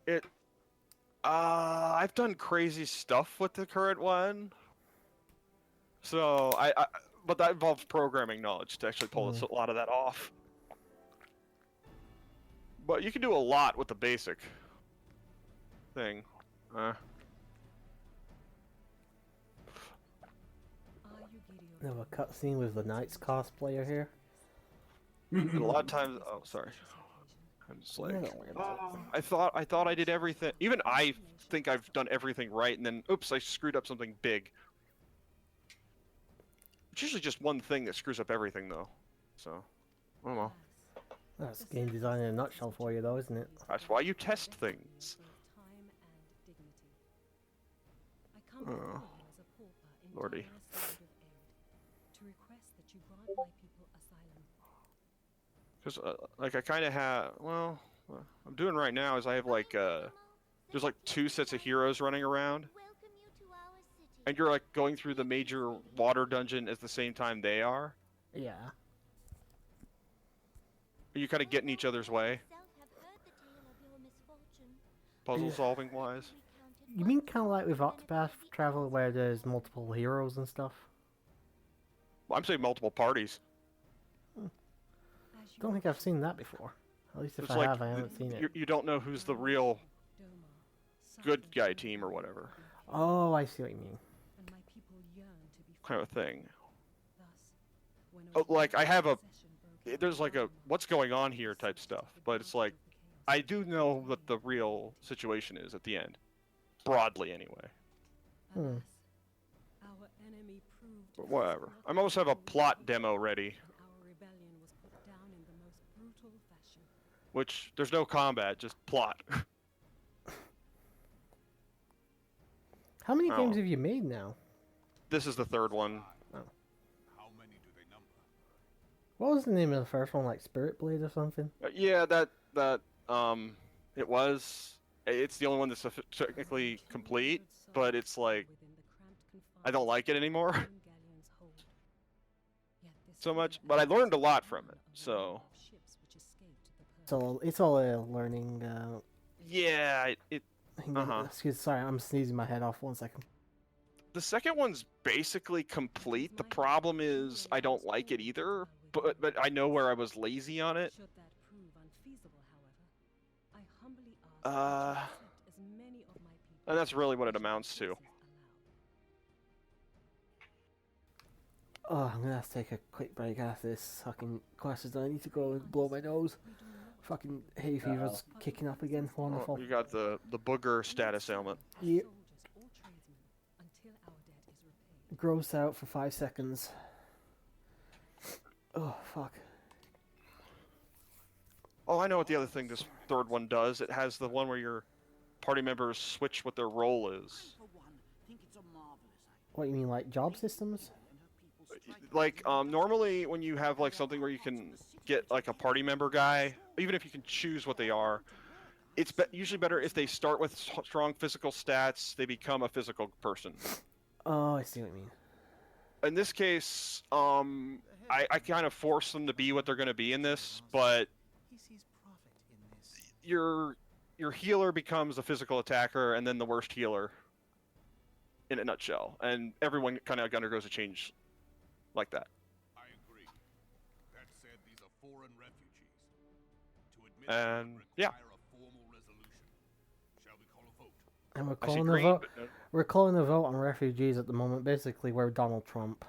It. I've done crazy stuff with the current one. So but that involves programming knowledge to actually pull a lot of that off. But you can do a lot with the basic thing. We have a cutscene with the Knights cosplayer here. And a lot of times, oh sorry, I'm just like, I thought I did everything. Even I think I've done everything right, and then oops, I screwed up something big. It's usually just one thing that screws up everything, though. So, I don't know. That's game design in a nutshell for you, though, isn't it? That's why you test things. Oh, lordy. Because, like, I kind of have, well, what I'm doing right now is I have, like, there's, like, 2 sets of heroes running around. And you're, like, going through the major water dungeon at the same time they are. Yeah. You kind of get in each other's way. Puzzle solving wise. You mean kind of like with Octopath Traveler where there's multiple heroes and stuff? Well, I'm saying multiple parties. Don't think I've seen that before. At least if It's I like, have, I haven't seen it. You don't know who's the real good guy team or whatever. Oh, I see what you mean. Kind of thing. Oh, like, I have there's like a, what's going on here type stuff, but it's like, I do know what the real situation is at the end. Broadly, anyway. But whatever. I almost have a plot demo ready. Which, there's no combat, just plot. How many games have you made now? This is the 3rd one. Oh. What was the name of the first one? Like Spirit Blade or something? Yeah, it was. It's the only one that's technically complete, but it's like, I don't like it anymore. So much, but I learned a lot from it, so. So it's all a learning. Yeah, Excuse, sorry, I'm sneezing my head off. 1 second. The second one's basically complete. The problem is I don't like it either, but I know where I was lazy on it. And that's really what it amounts to. Oh, I'm gonna have to take a quick break after this fucking classes. I need to go and blow my nose. Fucking hay fever's kicking up again. Wonderful. Oh, you got the booger status ailment. Yep. Gross out for 5 seconds. Oh, fuck. Oh, I know what the other thing this 3rd one does. It has the one where your party members switch what their role is. What, you mean like job systems? Like, normally when you have like something where you can get like a party member guy, even if you can choose what they are, it's usually better if they start with strong physical stats, they become a physical person. Oh, I see what you mean. In this case, I kind of force them to be what they're going to be in this, but your healer becomes a physical attacker, and then the worst healer, in a nutshell. And everyone kind of undergoes a change like that. I agree. That said, these are foreign refugees. To admit And yeah. a formal resolution. Shall we call a vote? And we're calling a vote on refugees at the moment. Basically, we're Donald Trump.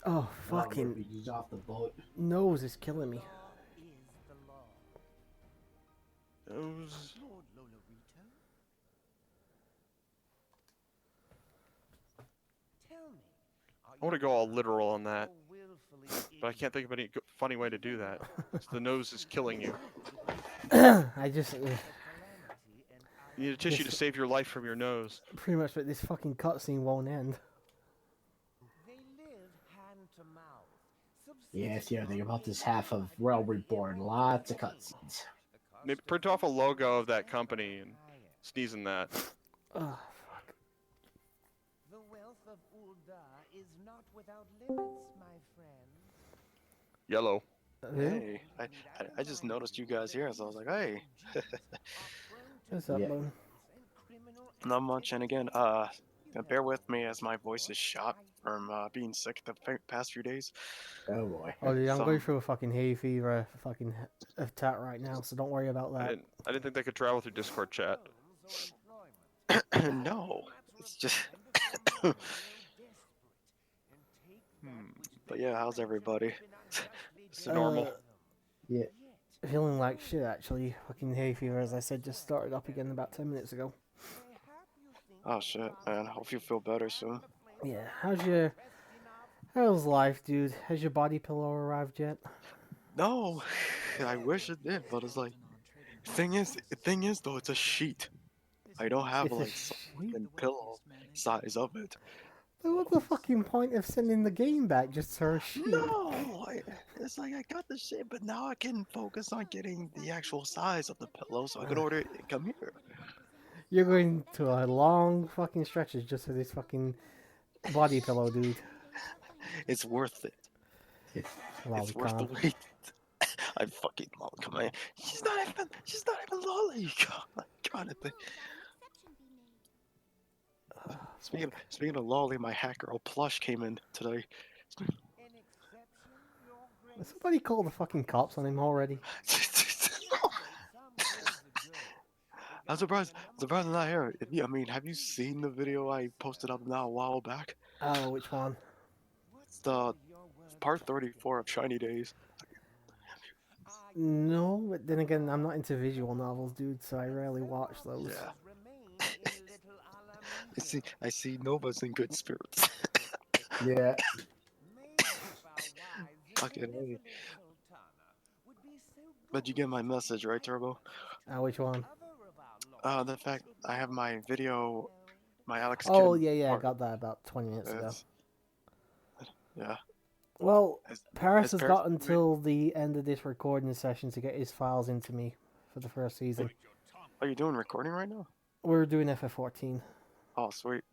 Oh, fucking off the boat. nose is killing me. I want to go all literal on that, but I can't think of any funny way to do that. The nose is killing you. I just... You need a tissue to save your life from your nose. Pretty much, but this fucking cutscene won't end. Yeah, see everything about this half of Realm Reborn. Lots of cutscenes. Maybe print off a logo of that company and sneeze in that. Oh, fuck. The wealth of Ul'dah is not without limits, my friend. Yellow. Who? Hey, I just noticed you guys here, so I was like, hey, What's up, Yeah. man? not much. And again, bear with me as my voice is shot from being sick the past few days. Oh boy. Oh, dude, I'm going Some, through a fucking hay fever, fucking attack right now, so don't worry about I that. didn't think they could travel through Discord chat. no, it's just. But yeah, how's everybody? It's normal. Yeah. Feeling like shit, actually. Fucking hay fever, as I said, just started up again about 10 minutes ago. Oh shit, man. Hope you feel better soon. Yeah, how's life, dude? Has your body pillow arrived yet? No, I wish it did, but it's like, thing is though, it's a sheet. I don't have It's a like some sheet? fucking pillow size of it. Then what's the fucking point of sending the game back just for a sheet? No, it's like I got the shit, but now I can focus on getting the actual size of the pillow so I can order it and come here. You're going to a long fucking stretches just for this fucking body pillow, dude. It's worth it. It's worth the Lolicon. wait. I fucking love. Come on, she's not even lolly. God, trying to think. Speaking of lolly, my Hat Girl plush came in today. Has somebody called the fucking cops on him already? I'm surprised they're not here. I mean, have you seen the video I posted up now a while back? Oh, which one? It's the part 34 of Shiny Days. No, but then again, I'm not into visual novels, dude, so I rarely watch those. Yeah. I see Nova's in good spirits. Yeah. Fucking hey. But you get my message, right, Turbo? Which one? The fact I have my video, my Alex Oh, Kidd yeah, I part. got that about 20 minutes ago. It's- Yeah. Well, Paris has has Paris- got until the end of this recording session to get his files into me for the first season. Are you doing recording right now? We're doing FF14, Oh, sweet.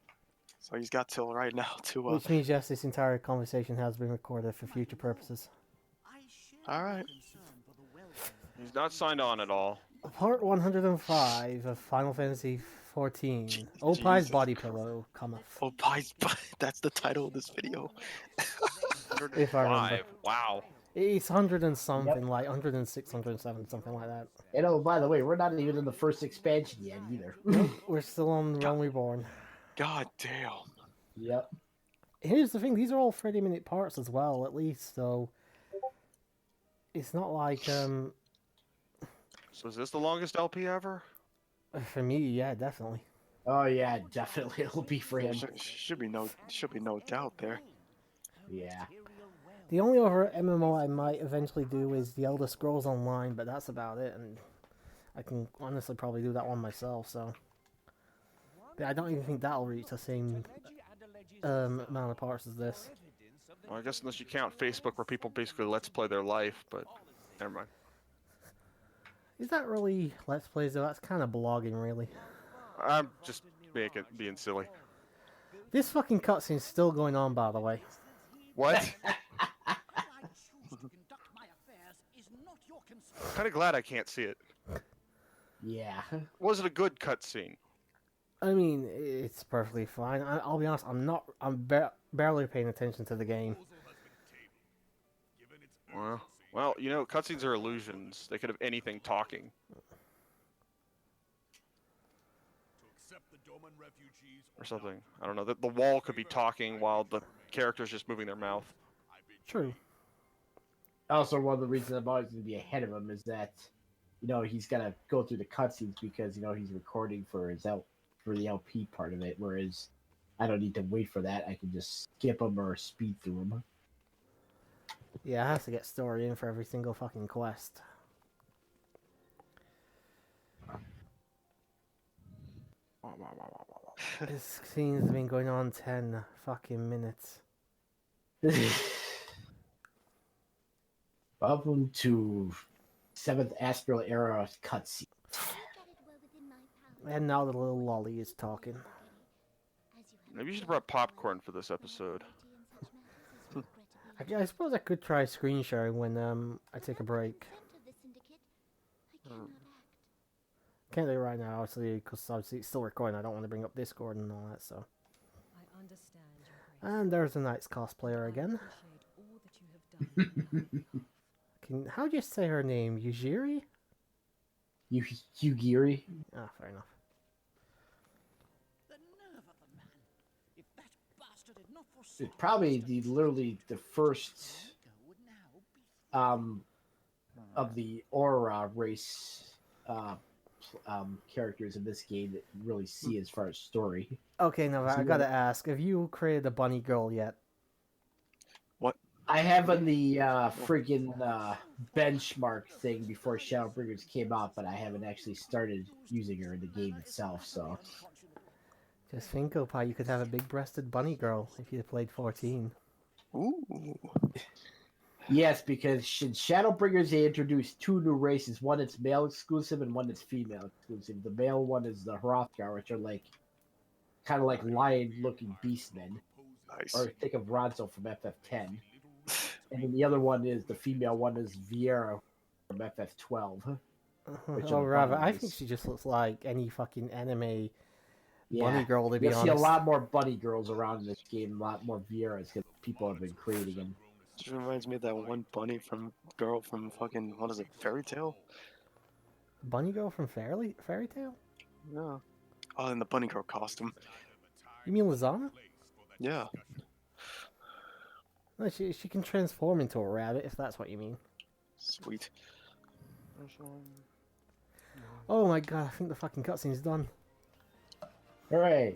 So he's got till right now to. which means, yes, this entire conversation has been recorded for future purposes. All right. He's not signed on at all. Part 105 of Final Fantasy XIV. Opai's Jesus body Christ. pillow cometh. Oh, pies. That's the title of this video. If I remember. 105. Wow. It's 100 and something, like 106, 107, something like that. And oh, by the way, we're not even in the first expansion yet either. We're still on Realm Reborn. God damn. Yep. Here's the thing, these are all 30-minute parts as well, at least, so... It's not like, So is this the longest LP ever? For me, yeah, definitely. Oh yeah, definitely it'll be for him. Should be no doubt there. Yeah. The only other MMO I might eventually do is The Elder Scrolls Online, but that's about it, and I can honestly probably do that one myself, so... But I don't even think that'll reach the same amount of parts as this. Well, I guess unless you count Facebook where people basically let's play their life, but never mind. Is that really Let's Plays, though? That's kind of blogging, really. I'm just being silly. This fucking cutscene's still going on, by the way. What? Kind of glad I can't see it. Yeah. Was it a good cutscene? I mean, it's perfectly fine. I'll be honest, I'm barely paying attention to the game. Well, you know, cutscenes are illusions. They could have anything talking. Or something. I don't know. The wall could be talking while the character's just moving their mouth. True. Also, one of the reasons I'm always going to be ahead of him is that, he's got to go through the cutscenes because, he's recording for for the LP part of it, whereas I don't need to wait for that. I can just skip them or speed through them. Yeah, I have to get story in for every single fucking quest. This scene's been going on 10 fucking minutes. Welcome to 7th Astral Era cutscene. And now the little lolly is talking. Maybe you should have brought popcorn for this episode. I suppose I could try screen sharing when I take a break. Can't do it right now, obviously, because obviously it's still recording. I don't want to bring up Discord and all that, so. I understand your grace. And there's a Knights cosplayer I again. appreciate all that you have done in my behalf. How do you say her name? Yujiri? Yugiri. Ah, fair enough. The nerve of the man. If that bastard had not It's forsaken probably us, literally the first Nico would now be of the Aura race characters in this game that you really see as far as story. Okay, now I gotta ask, have you created a bunny girl yet? What? I have on the friggin' benchmark thing before Shadowbringers came out, but I haven't actually started using her in the game itself, so. Just think, Opie, you could have a big-breasted bunny girl if you played 14. Ooh. Yes, because in Shadowbringers they introduced two new races, one that's male exclusive and one that's female exclusive. The male one is the Hrothgar, which are like kind of like lion-looking beastmen. Nice. Or think of Ronzo from FF10. And then the other one is the female one is Viera from FF12. Which Oh, are rather, I bunnies. think she just looks like any fucking anime Yeah. bunny girl, to be You'll see honest. a lot more bunny girls around in this game, a lot more Vieras because people have been creating them. Just reminds me of that one bunny from girl from fucking, what is it, Fairy Tale? Bunny girl from Fairy Tale? Yeah. Oh, in the bunny girl costume. You mean Lizana? Yeah. No, she can transform into a rabbit, if that's what you mean. Sweet. Oh my god, I think the fucking cutscene's done. Hooray!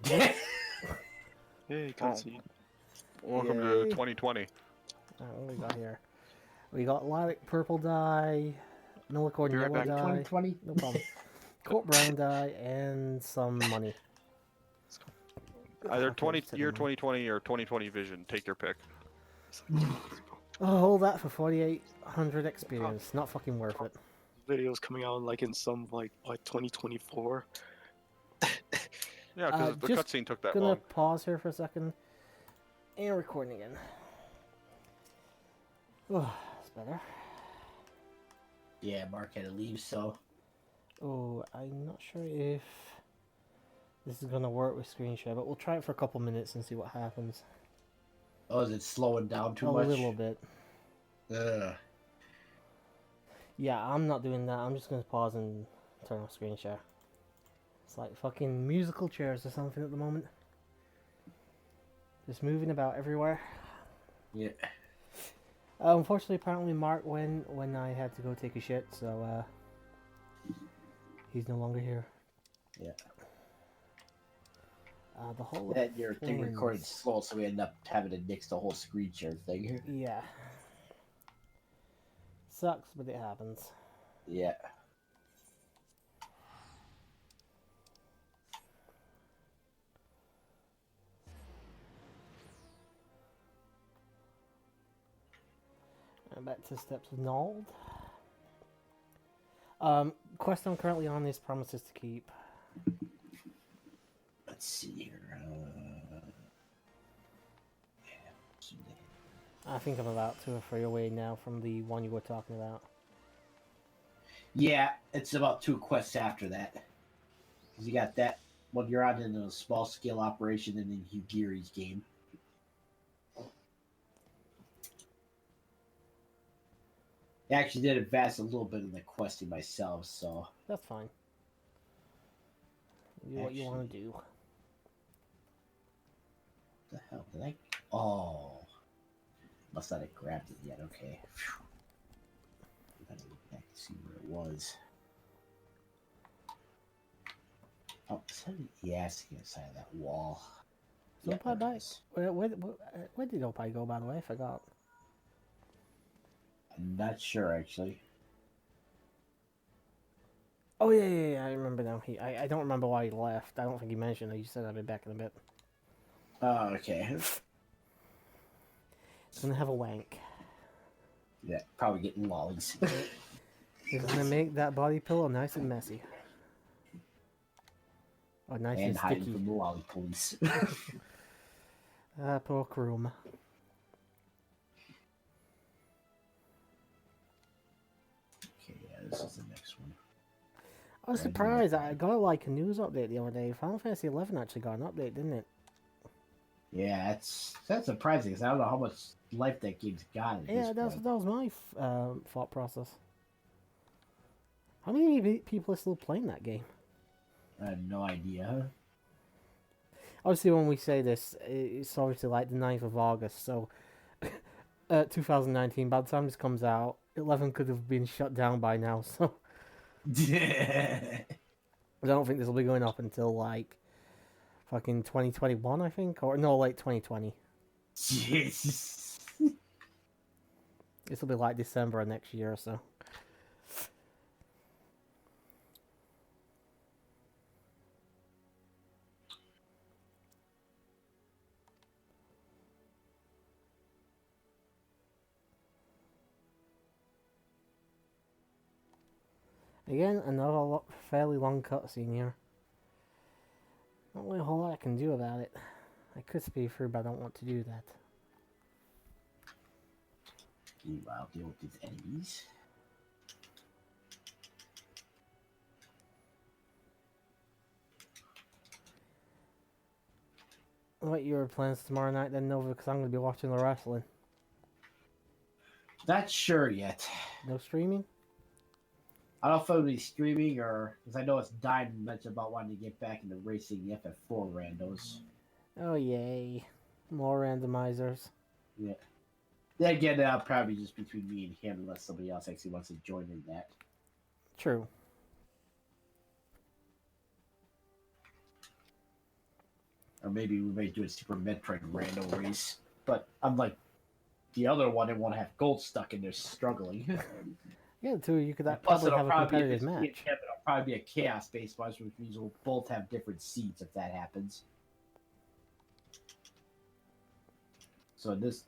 Hey, cutscene. Welcome Yay. to 2020. What do we got here? We got lilac purple dye, Millicorn Be right yellow back. dye, 2020. no problem. Colt brown dye, and some money. Either Fucking year cinnamon. 2020 or 2020 vision. Take your pick. Oh, hold that for 4,800 experience. Not fucking worth it. Videos coming out like in some, like, what, 2024? Yeah, because the Just cutscene took that Gonna long. pause here for a second. And recording again. Oh, that's better. Yeah, Mark had to leave, so. Oh, I'm not sure if this is gonna work with screen share, but we'll try it for a couple minutes and see what happens. Oh, is it slowing down too a much? little bit. Ugh. Yeah, I'm not doing that. I'm just gonna pause and turn off screen share. It's like fucking musical chairs or something at the moment. Just moving about everywhere. Yeah. Unfortunately, apparently Mark went when I had to go take a shit, so he's no longer here. Yeah. The whole That your thing Flames. recorded slow, so we ended up having to nix the whole screen share thing here. Yeah. Sucks, but it happens. Yeah. And back to Steps of Nald. Quest I'm currently on is Promises to Keep. Let's see here. I think I'm about 2 or 3 away now from the one you were talking about. Yeah, it's about 2 quests after that. Because you got that one you're on in a small scale operation and in Hugiri's game. I actually did advance a little bit in the questing myself, so. That's fine. Do what you want to do. What the hell did I? Oh. Must not have grabbed it yet, okay. Phew. Gotta look back to see where it was. Oh, yeah, it's the inside of that wall. So Yeah, Opie there it back. is. Where did Opie go, by the way? I forgot. I'm not sure, actually. Oh, yeah, I remember now. I don't remember why he left. I don't think he mentioned it. He said I'll be back in a bit. Oh, okay. Gonna have a wank. Yeah, probably getting lollies. He's gonna make that body pillow nice and messy. Oh, nice and and hiding sticky. from the lolly police. Poor Kroom. This is the next one. I was Right, surprised. yeah. I got like a news update the other day. Final Fantasy 11 actually got an update, didn't it? Yeah, that's surprising because I don't know how much life that game's got at Yeah, this point. that was my thought process. How many people are still playing that game? I have no idea. Obviously, when we say this, it's obviously like the 9th of August, so 2019. By the time this comes out, 11 could have been shut down by now. So I don't think this will be going up until like fucking 2021, I think, or no, like 2020. Jesus. This will be like December of next year or so. Again, another fairly long cutscene here. Not really a whole lot I can do about it. I could speed through, but I don't want to do that. Meanwhile, deal with these enemies. What your plans tomorrow night then, Nova? Because I'm going to be watching the wrestling. Not sure yet. No streaming? I don't know if it'll be streaming or because I know it's Dine mentioned about wanting to get back into racing the FF4 randos. Oh, yay. More randomizers. Yeah. Then again, that'll probably just between me and him unless somebody else actually wants to join in that. True. Or maybe we may do a Super Metroid rando race. But unlike the other one, it won't have gold stuck in there struggling. Yeah, the two of you could Plus, probably it'll have a probably competitive be match. it'll probably be a chaos-based one, which means we'll both have different seeds if that happens. So this,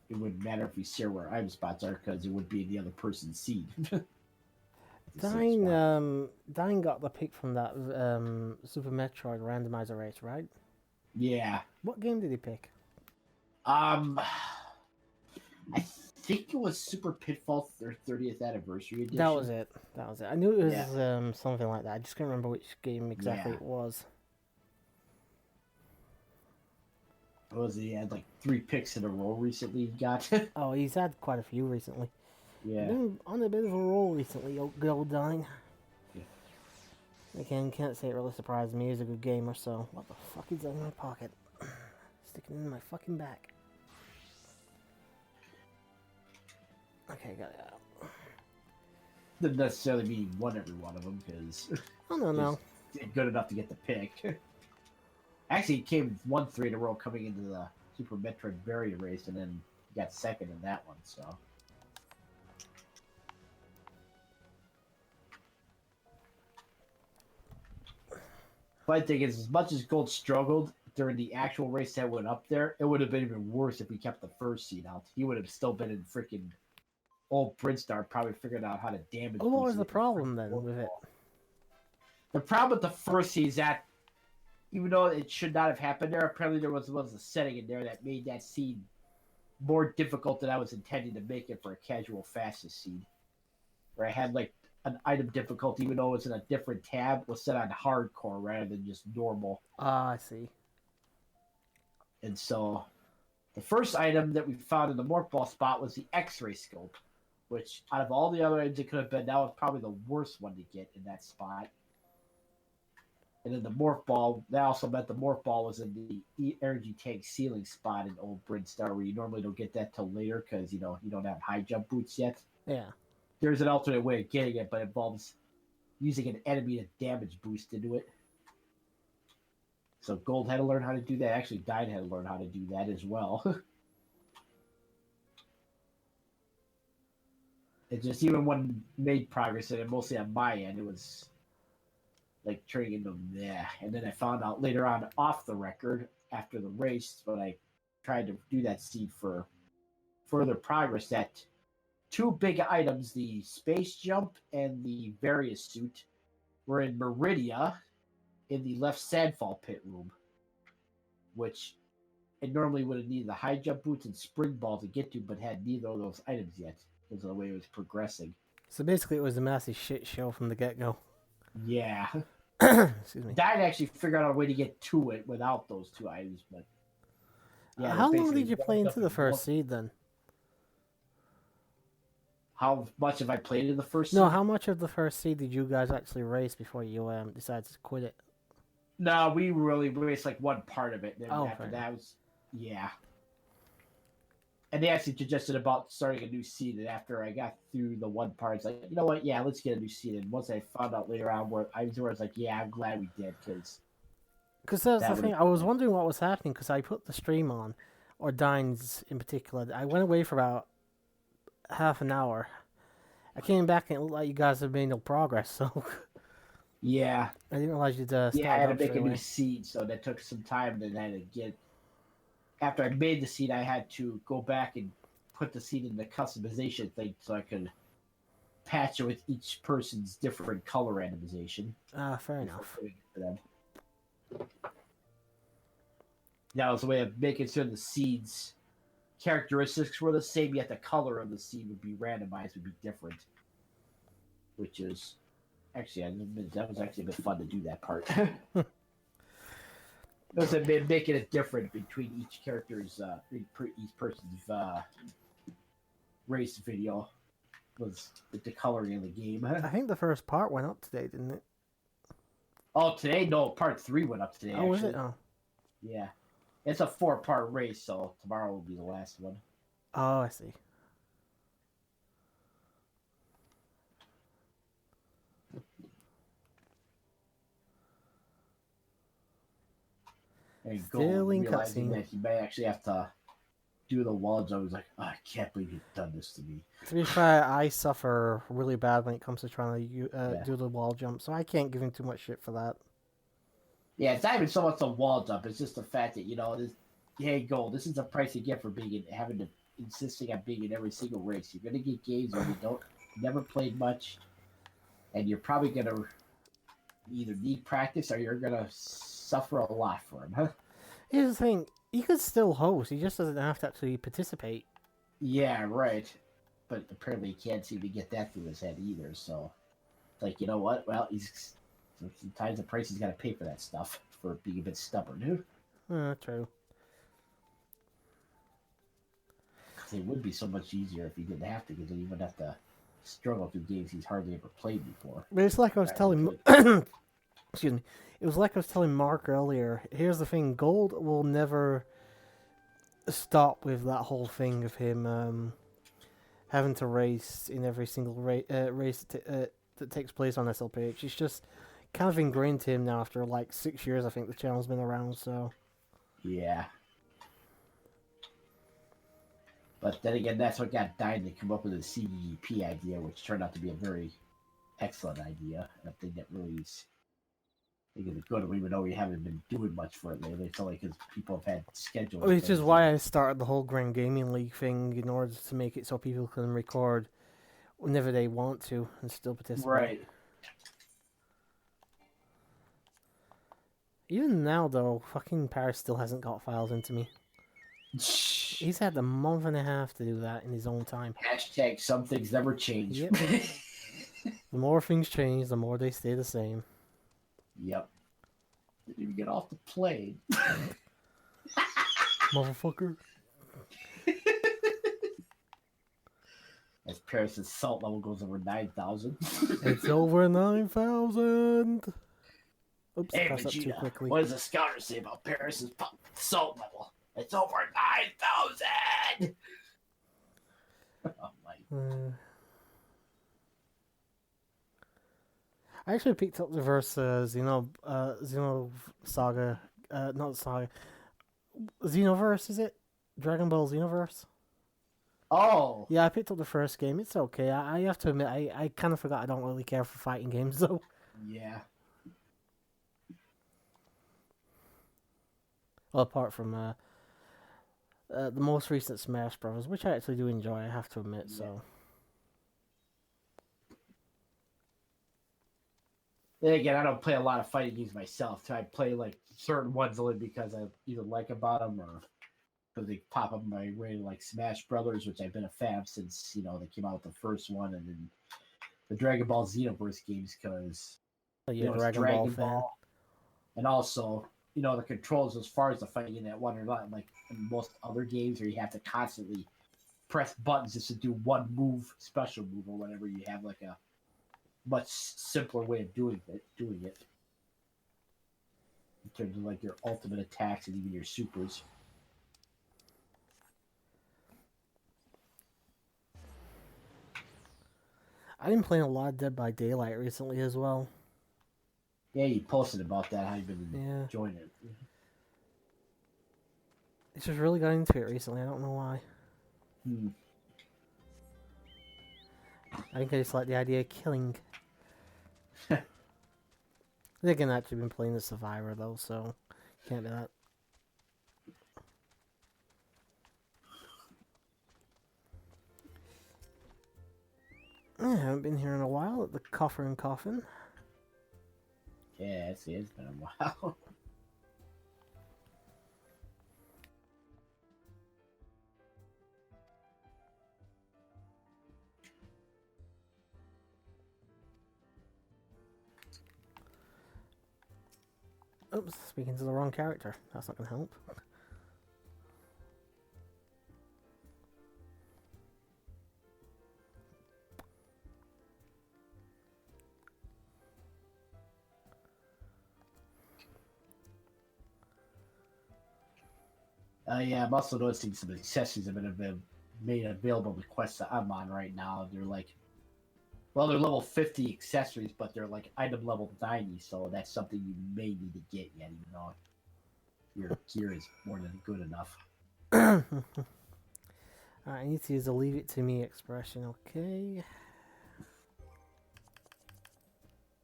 it wouldn't matter if we share where item spots are because it would be the other person's seed. Dine got the pick from that Super Metroid randomizer race, right? Yeah. What game did he pick? I think it was Super Pitfall 30th Anniversary Edition. That was it. That was it. I knew it was Yeah. something like that. I just can't remember which game exactly Yeah. it was. What was it? He had like 3 picks in a row recently he got. Oh, he's had quite a few recently. Yeah. Been on a bit of a roll recently, good old Dine. Yeah. Again, can't say it really surprised me. He's a good gamer, so what the fuck is that in my pocket? Sticking in my fucking back. Okay, got it out. Didn't necessarily mean he won every one of them because Oh, no. good enough to get the pick. Actually, he came 1-3 in a row coming into the Super Metroid Barrier race, and then he got second in that one. So. But I think is as much as Gold struggled during the actual race that went up there, it would have been even worse if we kept the first seed out. He would have still been in freaking old Brinstar, probably figured out how to damage. Oh, what was boost the it problem freaking then with it? The problem with the first seed is that even though it should not have happened there, apparently there was a setting in there that made that seed more difficult than I was intending to make it for a casual fastest seed. Where I had like an item difficulty, even though it was in a different tab, was set on hardcore rather than just normal. Ah, I see. And so the first item that we found in the morph ball spot was the X-ray scope, which out of all the other items it could have been, that was probably the worst one to get in that spot. And then the morph ball, that also meant the morph ball was in the energy tank ceiling spot in Old Brinstar, where you normally don't get that till later because you don't have high jump boots yet. Yeah. There's an alternate way of getting it, but it involves using an enemy to damage boost into it. So Gold had to learn how to do that. Actually, Dine had to learn how to do that as well. It just, even when made progress in it, mostly on my end, it was like turning into yeah. And then I found out later on off the record after the race when I tried to do that seed for further progress that 2 big items, the space jump and the various suit, were in Meridia in the left sandfall pit room, which it normally would have needed the high jump boots and spring ball to get to, but had neither of those items yet because of the way it was progressing. So basically, it was a massive shit show from the get-go. Yeah. Excuse me. I'd actually figure out a way to get to it without those 2 items, but yeah. How long basically did you play walked into up the and first walked- seed then? How much have I played in the first? No, seed? how much of the first seed did you guys actually race before you decided to quit it? No, we really raced like one part of it. Then Oh, after fair that was yeah. And they actually suggested about starting a new seed, and after I got through the one part, it's like, you know what? Yeah, let's get a new seed. And once I found out later on where I was like, yeah, I'm glad we did, because Because that's That the thing. would've- I was wondering what was happening because I put the stream on, or Dines in particular. I went away for about half an hour. I came back and it looked like you guys had made no progress, so yeah, I didn't realize you'd start I had to up make a straight new away. seed, so that took some time. Then I had to get. After I made the seed, I had to go back and put the seed in the customization thing so I could patch it with each person's different color randomization. Ah, fair before enough. putting it for them. That was a way of making sure the seeds characteristics were the same, yet the color of the seed would be randomized, would be different. Which is actually, that was actually a bit fun to do that part. It was a bit making it different between each character's, each person's race video was the coloring in the game. I think the first part went up today, didn't it? Oh, today? No, part 3 went up today. Oh, was actually. it? Oh. Yeah. It's a 4-part race, so tomorrow will be the last one. Oh, I see. And Still in realizing cutscene. that you may actually have to do the walls. I was like, oh, I can't believe you've done this to me. To be fair, I suffer really bad when it comes to trying to Yeah. do the wall jump, so I can't give him too much shit for that. Yeah, it's not even so much a wall jump. It's just the fact that, this, hey, Gold, this is the price you get for having to insisting on being in every single race. You're going to get games where you never played much, and you're probably going to either need practice or you're going to suffer a lot for them, huh? Here's the thing, he could still host, he just doesn't have to actually participate. Yeah, right. But apparently he can't seem to get that through his head either, so it's like, you know what? Well, sometimes the price he's got to pay for that stuff for being a bit stubborn. True. It would be so much easier if he didn't have to, because then he wouldn't have to struggle through games he's hardly ever played before. But it's like I was That telling... would Excuse me. It was like I was telling Mark earlier. Here's the thing, Gold will never stop with that whole thing of him having to race in every single race that takes place on SLPH. It's just kind of ingrained to him now after like 6 years, I think the channel's been around, so... Yeah. But then again, that's what got Dine to come up with the CDP idea, which turned out to be a very excellent idea. A thing that really is... I think it's good, even though we haven't been doing much for it lately. It's only because people have had schedules. Which is why I started the whole Grand Gaming League thing, in order to make it so people can record whenever they want to and still participate. Right. Even now, though, fucking Paris still hasn't got files into me. He's had a month and a half to do that in his own time. Hashtag some things never change. Yep. The more things change, the more they stay the same. Yep. Didn't even get off the plane. Motherfucker. As Paris's salt level goes over 9,000. It's over 9,000. Oops, Hey, pressed up too Vegeta, quickly. what does the scouter say about Paris's salt level? It's over 9,000! Oh, my. I actually picked up the verse Xeno Saga, not Saga, Xenoverse, is it? Dragon Ball Xenoverse? Oh! Yeah, I picked up the first game. It's okay. I have to admit, I kind of forgot I don't really care for fighting games, though. Yeah. Well, apart from the most recent Smash Bros., which I actually do enjoy, I have to admit, so... Then again, I don't play a lot of fighting games myself. I play like certain ones only because I either like about them or because they pop up in my way, like Smash Brothers, which I've been a fan since they came out with the first one, and then the Dragon Ball Xenoverse games because Oh, you you're know a it's Dragon Dragon Ball fan. Ball, and also you know the controls as far as the fighting in that one are not like in most other games where you have to constantly press buttons just to do one move, special move or whatever. You have like a much simpler way of doing it. In terms of like your ultimate attacks and even your supers. I've been playing a lot of Dead by Daylight recently as well. Yeah, you posted about that, how you've been Yeah. enjoying it. It's just really got into it recently. I don't know why. Hmm. I think I just like the idea of killing. I think I've actually been playing the Survivor though, so can't do that. I haven't been here in a while at the Coffer and Coffin. Yeah, it's been a while. Oops, speaking to the wrong character. That's not going to help. Yeah, I'm also noticing some accessories have been made available in the quests that I'm on right now. They're like, well, they're level 50 accessories, but they're like item level 90, so that's something you may need to get yet, even though your gear is more than good enough. I need to use the leave it to me expression, okay?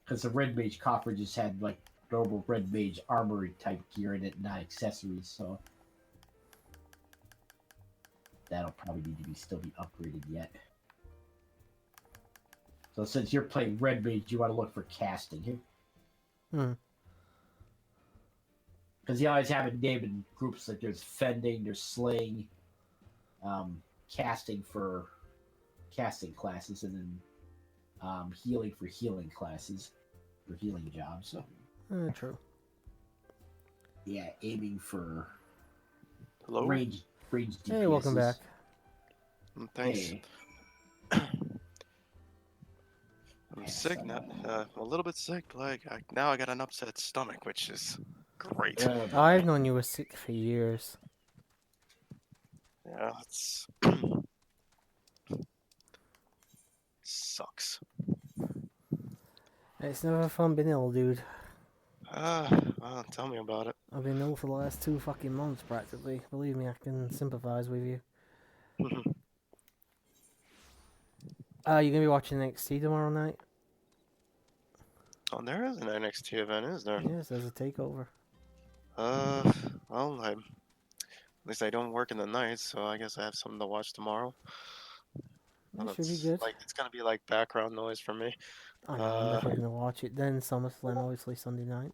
Because the Red Mage coffer just had like normal Red Mage armory type gear in it, not accessories, so that'll probably need to be still be upgraded yet. So since you're playing Red Mage, you want to look for casting here. Because you always have it named in groups like there's fending, there's slaying, casting for casting classes, and then healing for healing classes, for healing jobs. So True. yeah, aiming for Hello? range DPSs. Hey, welcome back. Thanks. Hey. I'm sick now. A little bit sick. Like now I got an upset stomach, which is great. I've known you were sick for years. Yeah, it's sucks. It's never fun being ill, dude. Well, tell me about it. I've been ill for the last 2 fucking months, practically. Believe me, I can sympathize with you. You gonna be watching NXT tomorrow night? Oh, there is an NXT event, is there? Yes, there's a takeover. Well, at least I don't work in the night, so I guess I have something to watch tomorrow. It should be It's good. like it's gonna be like background noise for me. I know, I'm definitely gonna watch it. Then SummerSlam, obviously, Sunday night.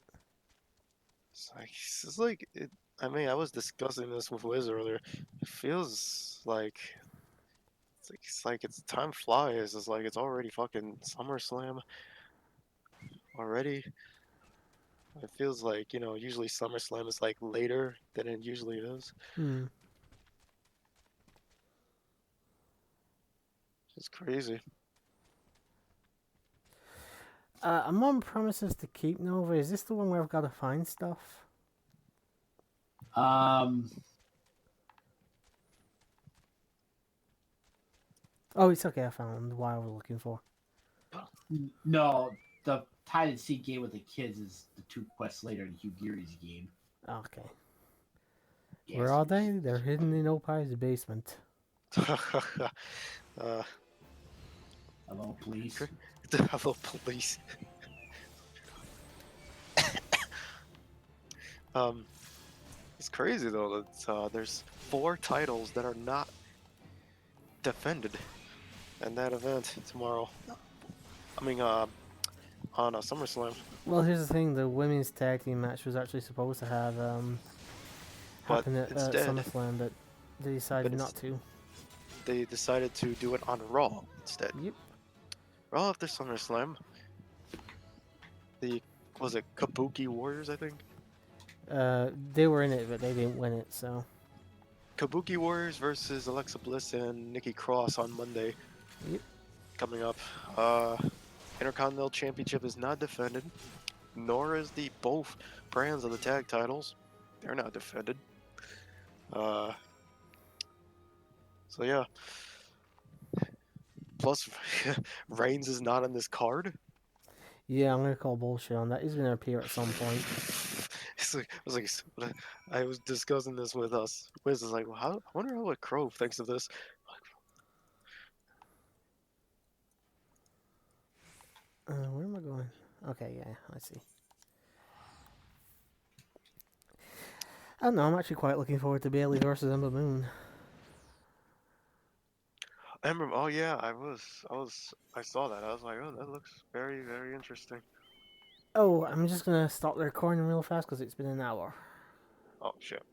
It's like it. I mean, I was discussing this with Wiz earlier. It feels like it's time flies. It's like it's already fucking SummerSlam already. It feels like, usually SummerSlam is like later than it usually is. It's crazy. I'm on Promises to Keep Nova. Is this the one where I've got to find stuff? Oh, it's okay. I found what I was looking for. No, the hide and seek game with the kids is the 2 quests later in Hugh Geary's game. Okay. Yes. Where are they? They're hidden in Opie's basement. Hello, police. Hello, police. It's crazy though that there's 4 titles that are not defended in that event tomorrow. I mean, on a SummerSlam. Well, here's the thing: the women's tag team match was actually supposed to have But happen at instead- SummerSlam, but they decided but not to. They decided to do it on Raw instead. Yep. Well, after SummerSlam, the was it Kabuki Warriors? I think They were in it, but they didn't win it, so. Kabuki Warriors versus Alexa Bliss and Nikki Cross on Monday. Yep. Coming up. Intercontinental Championship is not defended, nor is the both brands of the tag titles. They're not defended. So yeah. Plus, Reigns is not on this card. Yeah, I'm gonna call bullshit on that. He's gonna appear at some point. I was discussing this with us. Wiz is like, well, I wonder what Crow thinks of this. Where am I going? Okay, yeah, I see. I don't know, I'm actually quite looking forward to Bailey versus Ember Moon. Ember, oh yeah, I saw that. I was like, oh, that looks very, very interesting. Oh, I'm just gonna stop the recording real fast because it's been an hour. Oh shit.